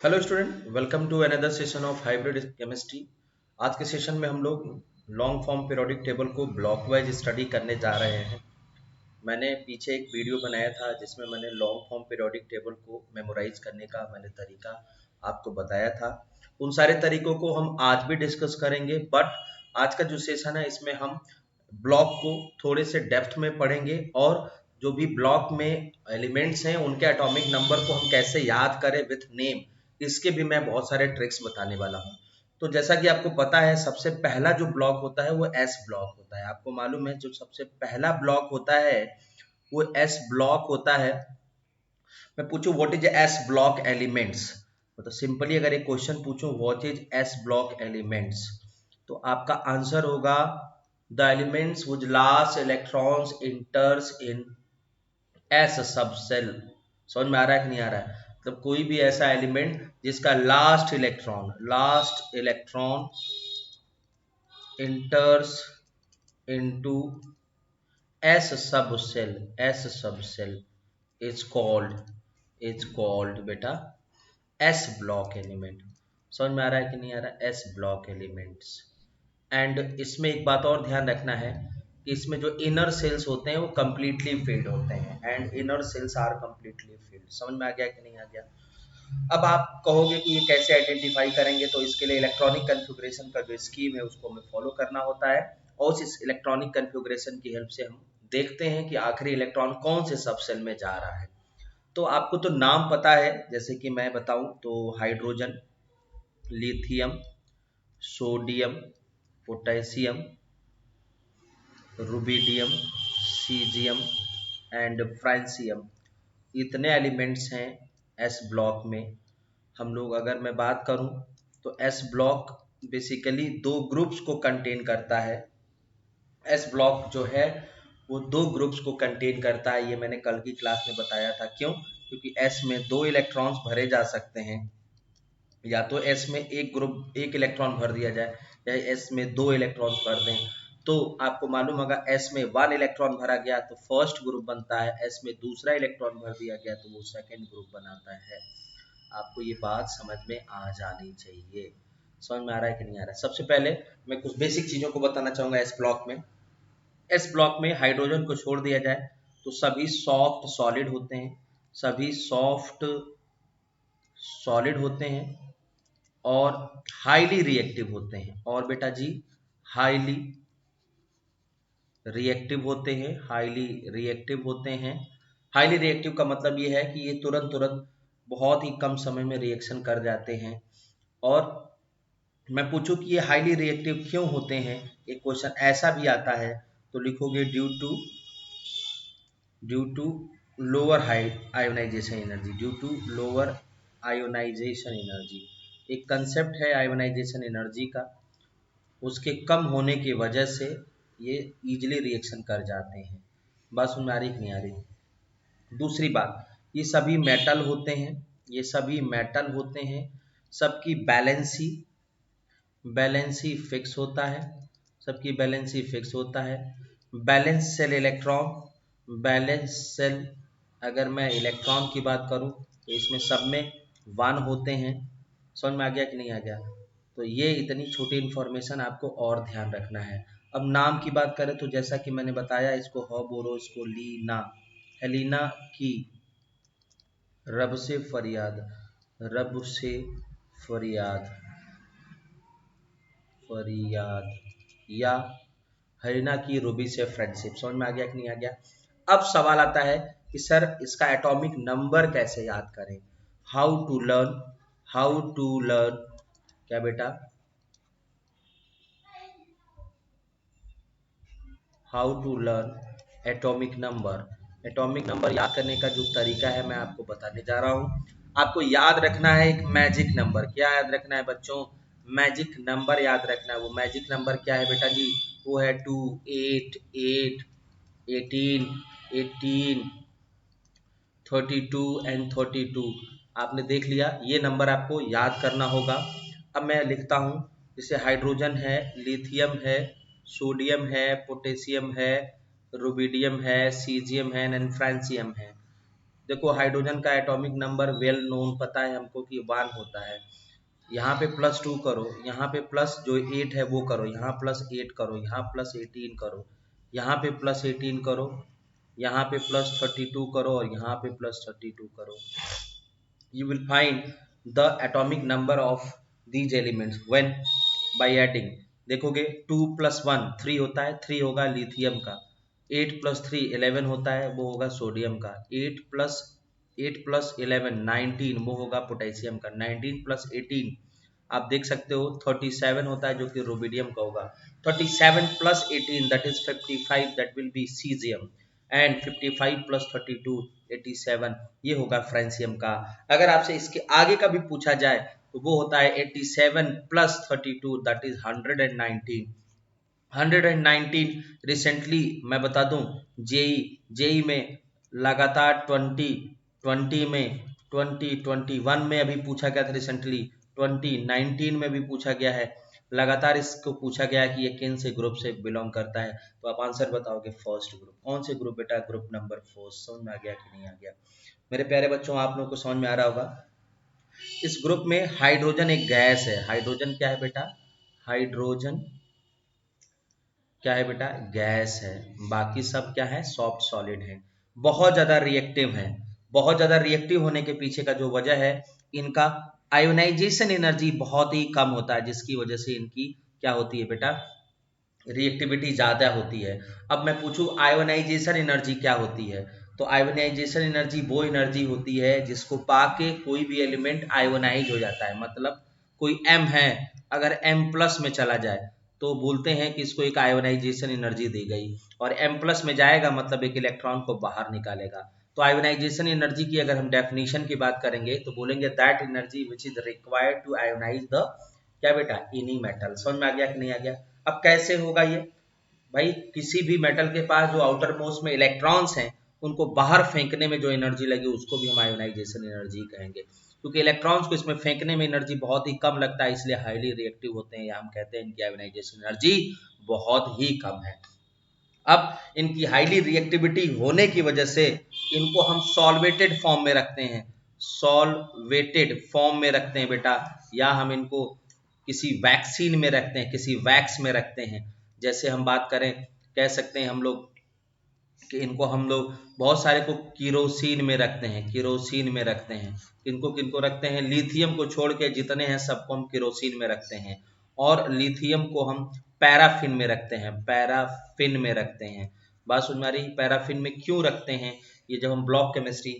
Hello student, welcome to another session of hybrid chemistry. आज के session में हम लोग लॉन्ग फॉर्म पीरियोडिक टेबल को ब्लॉक वाइज स्टडी करने जा रहे हैं। मैंने पीछे एक वीडियो बनाया था जिसमें मैंने लॉन्ग फॉर्म पीरियोडिक टेबल को मेमोराइज करने का मैंने तरीका आपको बताया था। उन सारे तरीकों को हम आज भी डिस्कस करेंगे, बट आज का जो सेशन है इसमें हम ब्लॉक को थोड़े से डेप्थ में पढ़ेंगे और जो भी ब्लॉक में एलिमेंट्स हैं उनके एटॉमिक नंबर को हम कैसे याद करें विथ नेम, इसके भी मैं बहुत सारे ट्रिक्स बताने वाला हूँ। तो जैसा कि आपको पता है, सबसे पहला जो ब्लॉक होता है वो एस ब्लॉक होता है। आपको मालूम है जो सबसे पहला ब्लॉक होता है वो एस ब्लॉक होता है। मैं पूछूं what is S block elements, मतलब सिंपली अगर एक क्वेश्चन पूछूं what is S block elements, तो आपका आंसर होगा the elements which last electrons इंटर्स in S सब सेल। समझ में आ रहा है कि नहीं आ रहा है? मतलब कोई भी ऐसा एलिमेंट जिसका लास्ट इलेक्ट्रॉन इंटर्स इनटू एस सब सेल इज कॉल्ड बेटा एस ब्लॉक एलिमेंट। समझ में आ रहा है कि नहीं आ रहा? S block elements. एंड इसमें एक बात और ध्यान रखना है कि इसमें जो इनर सेल्स होते हैं वो कंप्लीटली फिल्ड होते हैं, and inner shells are completely filled. समझ में आ गया कि नहीं आ गया? अब आप कहोगे कि ये कैसे आइडेंटिफाई करेंगे, तो इसके लिए इलेक्ट्रॉनिक कन्फिग्रेशन का जो स्कीम है उसको हमें फॉलो करना होता है, और इस इलेक्ट्रॉनिक कन्फिग्रेशन की हेल्प से हम देखते हैं कि आखिरी इलेक्ट्रॉन कौन से सब सेल में जा रहा है। तो आपको तो नाम पता है, जैसे कि मैं बताऊं तो hydrogen, lithium, sodium, potassium, rubidium, caesium and francium, इतने एलिमेंट्स हैं एस ब्लॉक में। हम लोग अगर मैं बात करूं तो एस ब्लॉक बेसिकली दो ग्रुप्स को कंटेन करता है। एस ब्लॉक जो है वो दो ग्रुप्स को कंटेन करता है, ये मैंने कल की क्लास में बताया था। क्यों? क्योंकि एस में दो इलेक्ट्रॉन्स भरे जा सकते हैं, या तो एस में एक इलेक्ट्रॉन भर दिया जाए, या एस में दो इलेक्ट्रॉन भर दें। तो आपको मालूम होगा एस में वन इलेक्ट्रॉन भरा गया तो फर्स्ट ग्रुप बनता है, एस में दूसरा इलेक्ट्रॉन भर दिया गया तो वो सेकेंड ग्रुप बनाता है। आपको ये बात समझ में आ जानी चाहिए। समझ में आ रहा है कि नहीं आ रहा है? सबसे पहले मैं कुछ बेसिक चीजों को बताना चाहूंगा एस ब्लॉक में। एस ब्लॉक में हाइड्रोजन को छोड़ दिया जाए तो सभी सॉफ्ट सॉलिड होते हैं, सभी सॉफ्ट सॉलिड होते हैं और हाईली रिएक्टिव होते हैं। और बेटा जी, हाईली रिएक्टिव होते हैं, हाईली रिएक्टिव होते हैं। हाईली रिएक्टिव का मतलब ये है कि ये तुरंत तुरंत बहुत ही कम समय में रिएक्शन कर जाते हैं। और मैं पूछूं कि ये हाईली रिएक्टिव क्यों होते हैं, एक क्वेश्चन ऐसा भी आता है, तो लिखोगे due to lower ionisation energy, due to lower ionisation energy. एक कंसेप्ट है आयोनाइजेशन एनर्जी का, उसके कम होने की वजह से ये इजीली रिएक्शन कर जाते हैं। बात सुन में आ रही कि नहीं आ रही? दूसरी बात, ये सभी मेटल होते हैं, ये सभी मेटल होते हैं, सबकी बैलेंसी फिक्स होता है, सबकी बैलेंसी फिक्स होता है। Valence shell electron, valence shell, अगर मैं इलेक्ट्रॉन की बात करूं तो इसमें सब में वन होते हैं। समझ में आ गया कि नहीं आ गया? तो ये इतनी छोटी इंफॉर्मेशन आपको और ध्यान रखना है। अब नाम की बात करें तो जैसा कि मैंने बताया, इसको ह बोलो, इसको लीना, हेलिना की, रब से फरियाद, रब से फरियाद, फरियाद, या हरीना की रूबी से फ्रेंडशिप। समझ में आ गया कि नहीं आ गया? अब सवाल आता है कि सर इसका एटॉमिक नंबर कैसे याद करें? हाउ टू लर्न क्या बेटा? How to learn atomic number. Atomic number याद करने का जो तरीका है मैं आपको बताने जा रहा हूँ। आपको याद रखना है एक मैजिक नंबर। क्या याद रखना है बच्चों? मैजिक नंबर याद रखना है। वो मैजिक नंबर क्या है बेटा जी? वो है 2, 8, 8, 18, 18, 32 एंड 32। आपने देख लिया, ये नंबर आपको याद करना होगा। अब मैं लिखता हूँ, जैसे हाइड्रोजन है, लिथियम है, सोडियम है, पोटेशियम है, रुबिडियम है, सीजियम है एंड फ्रांसियम है। देखो हाइड्रोजन का एटॉमिक नंबर वेल नोन पता है हमको कि 1 होता है। यहाँ पे +2 करो, यहाँ पे प्लस जो 8 है वो करो, यहाँ +8 करो, यहाँ +18 करो, यहाँ पे +18 करो, यहाँ पे +32 करो और यहाँ पे +32 करो। You will find the atomic number of these elements when by adding। देखोगे 2 + 1 3 होता है, 3 होगा लिथियम का। 8 + 3 11 होता है, वो होगा सोडियम का। 8 + 11 19 वो होगा पोटेशियम का। 19 + 18 आप देख सकते हो 37 होता है जो कि रुबिडियम का होगा। 37 + 18 that is 55 that will be caesium and 55 + 32 87 ये होगा फ्रेंसियम का। अगर आपसे इसके आगे का भी पूछा जाए तो वो होता है 87 + 32 दैट इज 119। 119 रिसेंटली मैं बता दूं जेई में लगातार 20 में 2021 में अभी पूछा गया था, रिसेंटली 2019 में भी पूछा गया है। लगातार इसको पूछा गया है कि ये किन से ग्रुप से बिलोंग करता है। तो आप आंसर बताओगे फर्स्ट ग्रुप। कौन से ग्रुप बेटा? Group number 4। समझ में आ गया कि नहीं आ गया मेरे प्यारे बच्चों? आप लोगों को समझ में आ रहा होगा। इस ग्रुप में हाइड्रोजन एक गैस है। हाइड्रोजन क्या है बेटा? हाइड्रोजन क्या है बेटा? गैस है। बाकी सब क्या है? सॉफ्ट सॉलिड है। बहुत ज्यादा रिएक्टिव है। बहुत ज्यादा रिएक्टिव होने के पीछे का जो वजह है, इनका आयोनाइजेशन एनर्जी बहुत ही कम होता है, जिसकी वजह से इनकी क्या होती है बेटा? रिएक्टिविटी ज्यादा होती है। अब मैं पूछूं आयोनाइजेशन एनर्जी क्या होती है, तो आयोनाइजेशन एनर्जी वो एनर्जी होती है जिसको पाके कोई भी एलिमेंट आयोनाइज हो जाता है। मतलब कोई M है, अगर M+ में चला जाए तो बोलते हैं कि इसको एक आयोनाइजेशन एनर्जी दी गई, और M+ में जाएगा मतलब एक इलेक्ट्रॉन को बाहर निकालेगा। तो आयोनाइजेशन एनर्जी की अगर हम डेफिनेशन की बात करेंगे तो बोलेंगे that energy which is required to ionise the क्या बेटा? Any metal. समझ में आ गया कि नहीं आ गया? अब कैसे होगा ये? भाई किसी भी मेटल के पास जो आउटर मोस्ट में इलेक्ट्रॉन्स हैं उनको बाहर फेंकने में जो एनर्जी लगे उसको भी हम आयोनाइजेशन एनर्जी कहेंगे। क्योंकि इलेक्ट्रॉन्स को इसमें फेंकने में एनर्जी बहुत ही कम लगता है, इसलिए हाईली रिएक्टिव होते हैं, या हम कहते हैं इनकी आयोनाइजेशन एनर्जी बहुत ही कम है। अब इनकी हाईली रिएक्टिविटी होने की वजह से इनको हम सॉल्वेटेड फॉर्म में रखते हैं। सॉल्वेटेड फॉर्म में रखते हैं बेटा, या हम इनको किसी वैक्सीन में रखते हैं, किसी वैक्स में रखते हैं। जैसे हम बात करें, कह सकते हैं हम लोग कि इनको हम लोग बहुत सारे को किरोसिन में रखते हैं। किरोसिन में रखते हैं किनको किनको रखते हैं? लिथियम को छोड़ के जितने हैं सबको हम किरोसिन में रखते हैं। और लिथियम को हम पैराफिन में रखते हैं। पैराफिन में रखते हैं। बात सुन रही? पैराफिन में क्यों रखते हैं ये जब हम ब्लॉक केमिस्ट्री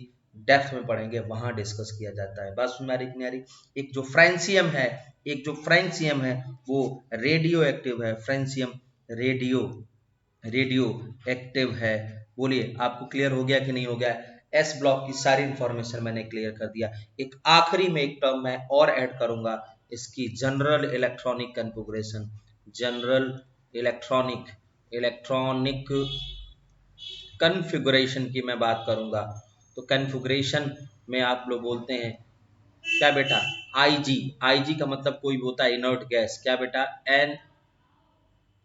डेप्थ में पढ़ेंगे वहां डिस्कस किया जाता है। बात सुन रही कि नहीं आ रही? एक जो फ्रेंसियम है, एक जो फ्रेंसियम है वो रेडियो एक्टिव है। फ्रेंसियम रेडियो एक्टिव है। बोलिए आपको क्लियर हो गया कि नहीं हो गया? एस ब्लॉक की सारी इंफॉर्मेशन मैंने क्लियर कर दिया। एक आखिरी में एक टर्म मैं और ऐड करूंगा, इसकी general electronic configuration. General electronic electronic configuration की मैं बात करूंगा। तो कन्फिगरेशन में आप लोग बोलते हैं क्या बेटा? आईजी। आईजी का मतलब कोई भी होता है इनर्ट गैस। क्या बेटा?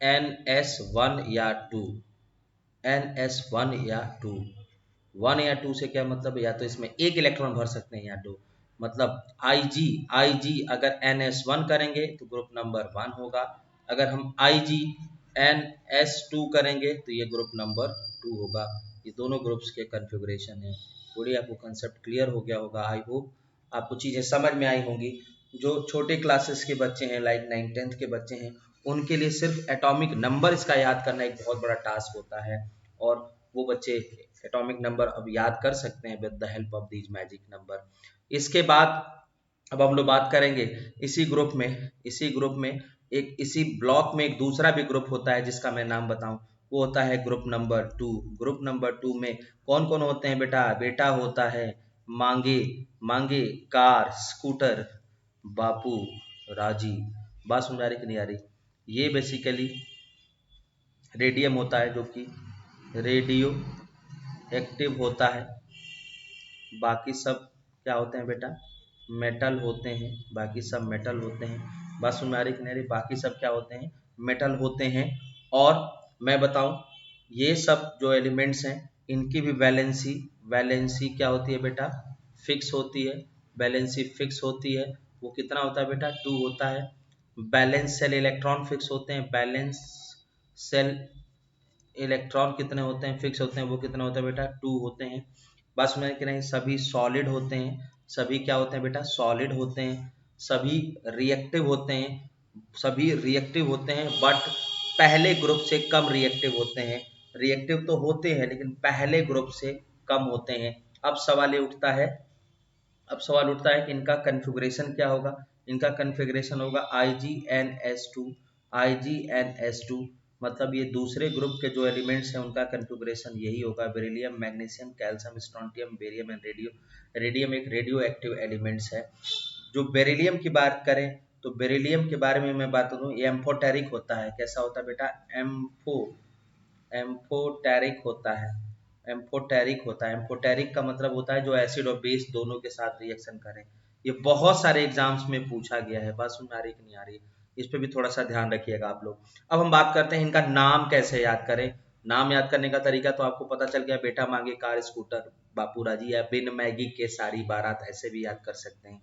NS1 या 2। NS1 या 2। 1 या 2 से क्या मतलब? या तो इसमें एक इलेक्ट्रॉन भर सकते हैं या 2। मतलब IG अगर NS1 करेंगे तो ग्रुप नंबर 1 होगा। अगर हम IG NS2 करेंगे तो ये ग्रुप नंबर 2 होगा। ये दोनों ग्रुप्स के कन्फिगरेशन है। थोड़ी आपको कंसेप्ट क्लियर हो गया होगा। आई होप आपको चीज़ें समझ में आई होंगी। जो छोटे क्लासेस के बच्चे हैं, लाइक 9th-10th के बच्चे हैं, उनके लिए सिर्फ एटॉमिक नंबर इसका याद करना एक बहुत बड़ा टास्क होता है, और वो बच्चे एटॉमिक नंबर अब याद कर सकते हैं with the help of these magic number. इसके बाद अब हम लोग बात करेंगे इसी ग्रुप में इसी ब्लॉक में एक दूसरा भी ग्रुप होता है जिसका मैं नाम बताऊं, वो होता है ग्रुप नंबर 2। ग्रुप नंबर 2 में कौन कौन होते हैं बेटा? बेटा होता है मांगे मांगे कार, स्कूटर, बापू, राजी। बात सुन रही कि नहीं आ रही? ये बेसिकली रेडियम होता है जो कि रेडियो एक्टिव होता है। बाकी सब क्या होते हैं बेटा? मेटल होते हैं। बाकी सब मेटल होते हैं। बात सुन में आ रही कि नहीं आ रही? बाकी सब क्या होते हैं? मेटल होते हैं। और मैं बताऊं, ये सब जो एलिमेंट्स हैं इनकी भी वैलेंसी, वैलेंसी क्या होती है बेटा, फिक्स होती है, वैलेंसी फिक्स होती है। वो कितना होता है बेटा, 2 होता है। बैलेंस सेल इलेक्ट्रॉन फिक्स होते हैं, बैलेंस सेल इलेक्ट्रॉन कितने होते हैं, फिक्स होते हैं, वो कितने होते हैं बेटा, 2 होते हैं। बस में कि नहीं, सभी सॉलिड होते हैं, सभी क्या होते हैं बेटा, सॉलिड होते हैं, सभी रिएक्टिव होते हैं, सभी रिएक्टिव होते हैं, बट पहले ग्रुप से कम रिएक्टिव होते हैं। रिएक्टिव तो होते हैं लेकिन पहले ग्रुप से कम होते हैं। अब सवाल ये उठता है, अब सवाल उठता है कि इनका कन्फिग्रेशन क्या होगा। इनका कन्फिग्रेशन होगा IgNS2, IgNS2, मतलब ये दूसरे ग्रुप के जो एलिमेंट्स हैं उनका कन्फिग्रेशन यही होगा, beryllium, magnesium, calcium, strontium, barium and radium. Radium एक रेडियो एक्टिव एलिमेंट्स है। जो बेरिलियम की बात करें तो बेरिलियम के बारे में मैं बात करूँ, ये एम्फोटेरिक होता है। कैसा होता है बेटा, एम्फोटेरिक होता है। एम्फोटेरिक होता है, एम्फोटेरिक का मतलब होता है जो एसिड और बेस दोनों के साथ रिएक्शन करें। ये बहुत सारे एग्जाम्स में पूछा गया है, बात समझ आ रही कि नहीं आ रही, इस पे भी थोड़ा सा ध्यान रखिएगा आप लोग। अब हम बात करते हैं इनका नाम कैसे याद करें। नाम याद करने का तरीका तो आपको पता चल गया, बेटा मांगे कार स्कूटर बापू राजी, या बिन मैगी के सारी बारात, ऐसे भी याद कर सकते हैं।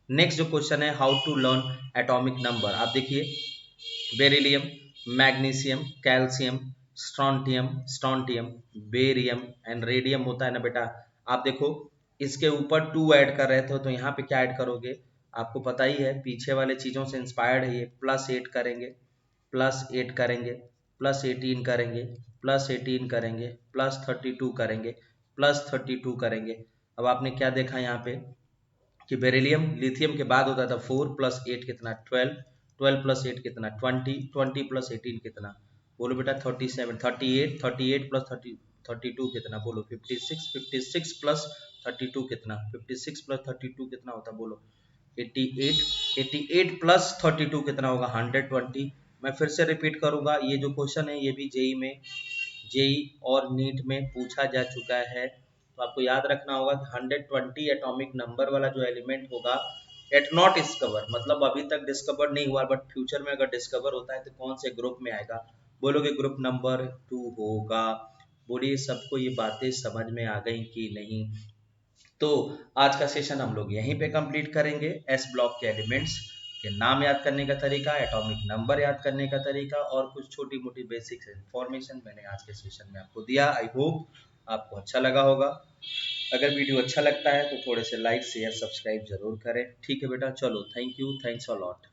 नेक्स्ट जो क्वेश्चन है, how to learn atomic number. आप देखिए, beryllium, magnesium, calcium, strontium, barium and radium होता है ना बेटा। आप देखो, इसके ऊपर 2 ऐड कर रहे थे तो यहाँ पे क्या ऐड करोगे, आपको पता ही है, पीछे वाले चीजों से इंस्पायर्ड है ये, +8 करेंगे, +8 करेंगे, +18 करेंगे, +18 करेंगे, +32 करेंगे, +32 करेंगे। अब आपने क्या देखा यहाँ पे कि बेरिलियम लिथियम के बाद होता था 4 + 8 कितना, 12, 12 + 8 कितना, 20, 20 + 18 कितना, बोलो बेटा 37, 38, 38 + 30, 32 कितना, बोलो 56, 56 + 32 कितना, 56 + 32 कितना होता, बोलो 88, 88 + 32 कितना होगा, 120। मैं फिर से रिपीट करूंगा, ये जो क्वेश्चन है ये भी जेई और नीट में पूछा जा चुका है। तो आपको याद रखना होगा कि 120 एटॉमिक नंबर वाला जो एलिमेंट होगा, एट नॉट डिस्कवर, मतलब अभी तक डिस्कवर नहीं हुआ, बट फ्यूचर में अगर डिस्कवर होता है तो कौन से ग्रुप में आएगा, बोलोगे ग्रुप नंबर 2 होगा। बोलिए सबको ये बातें समझ में आ गई कि नहीं। तो आज का सेशन हम लोग यहीं पे कंप्लीट करेंगे। एस ब्लॉक के एलिमेंट्स के नाम याद करने का तरीका, एटॉमिक नंबर याद करने का तरीका और कुछ छोटी मोटी बेसिक इंफॉर्मेशन मैंने आज के सेशन में आपको दिया। आई होप आपको अच्छा लगा होगा। अगर वीडियो अच्छा लगता है तो थोड़े से लाइक शेयर सब्सक्राइब जरूर करें। ठीक है बेटा, चलो, thank you, thanks a lot.